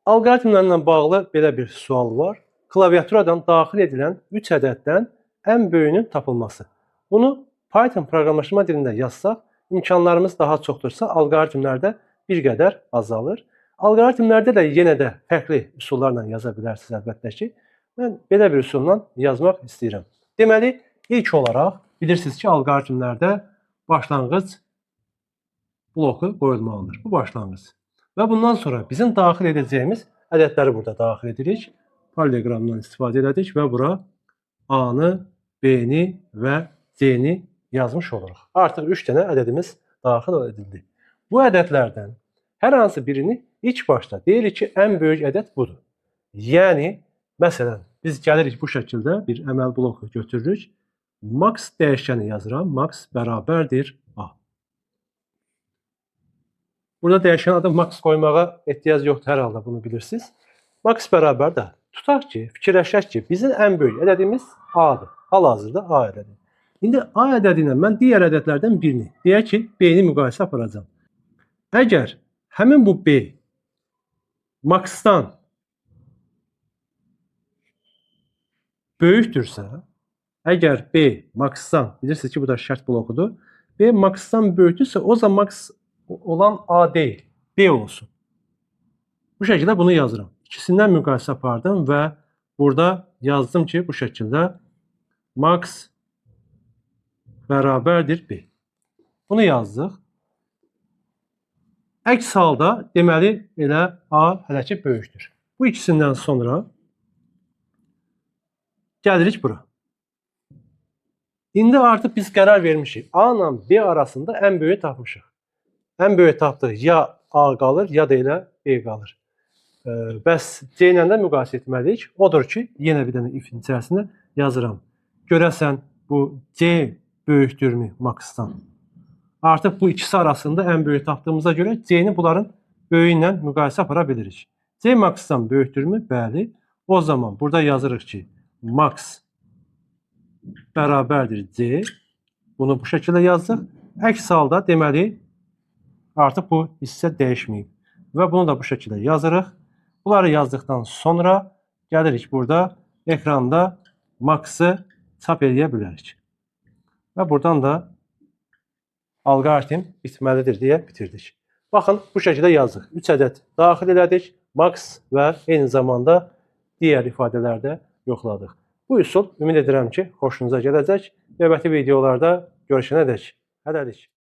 Alqoritmlərlə bağlı belə bir sual var. Klaviaturadan daxil edilən 3 ədəddən ən böyüyünün tapılması. Bunu Python proqramlaşdırma dilində yazsaq, imkanlarımız daha çoxdursa, alqoritmlərdə bir qədər azalır. Alqoritmlərdə də yenə də fərqli üsullarla yaza bilərsiniz əlbəttə ki. Mən belə bir üsulla yazmaq istəyirəm. Deməli, ilk olaraq bilirsiniz ki, alqoritmlərdə başlanğıc bloku qoyulmalıdır. Bu başlanğıc. Və bundan sonra bizim daxil edəcəyimiz ədədləri burada daxil edirik. Paralleqramdan istifadə edirik və bura A-nı, B-ni və C-ni yazmış oluruq. Artıq 3 dənə ədədimiz daxil edildi. Bu ədədlərdən hər hansı birini ilk başda deyirik ki, ən böyük ədəd budur. Yəni, məsələn, biz gəlirik bu şəkildə bir əməl bloku götürürük. Max dəyişkəni yazıram. Max bərabərdir A. Burada dəyişən adı max qoymağa ehtiyac yoxdur, hər halda bunu bilirsiniz. Max bərabər də tutaq ki, fikirləşək ki, bizim ən böyük ədədimiz A-dır. Hal-hazırda A ədədi. İndi A ədədi ilə mən digər ədədlərdən birini, deyək ki, B-ni müqayisə aparacağam. Əgər həmin bu B Max-dan böyükdürsə, əgər B Max-dan, bilirsiniz ki, bu da şərt blokudur, B Max-dan böyükdürsə, o zaman Max olan A deyil, B olsun. Bu şəkildə bunu yazıram. İkisindən müqayisə apardım və burada yazdım ki, bu şəkildə Max bərabərdir B. Bunu yazdıq. Əks halda deməli elə A hələ ki böyükdür. Bu ikisindən sonra gəlirik bura. İndi artıq biz qərar vermişik. A ilə B arasında ən böyüyü tapmışıq. Ən böyük tapdıq, ya A qalır, ya da elə B qalır. Bəs C ilə də müqayisə etməliyik. Odur ki, yenə bir dənə if içərisində yazıram. Görəsən, bu C böyükdürmü Max-dan? Artıq bu ikisi arasında ən böyük tapdığımıza görə C-ni bunların böyüyü ilə müqayisə apara bilirik. C Max-dan böyükdürmü? Bəli. O zaman burada yazırıq ki, Max bərabərdir C. Bunu bu şəkildə yazdıq. Əks halda deməli, artıq bu hissə dəyişməyib. Və bunu da bu şəkildə yazırıq. Bunları yazdıqdan sonra gəlirik burada ekranda Max-ı çap edə bilərik. Və buradan da alqoritm bitməlidir deyə bitirdik. Baxın, bu şəkildə yazdıq. 3 ədəd daxil elədik. Max və eyni zamanda digər ifadələrdə yoxladıq. Bu üsul ümid edirəm ki, xoşunuza gələcək. Növbəti videolarda görüşənədək. Hələlik.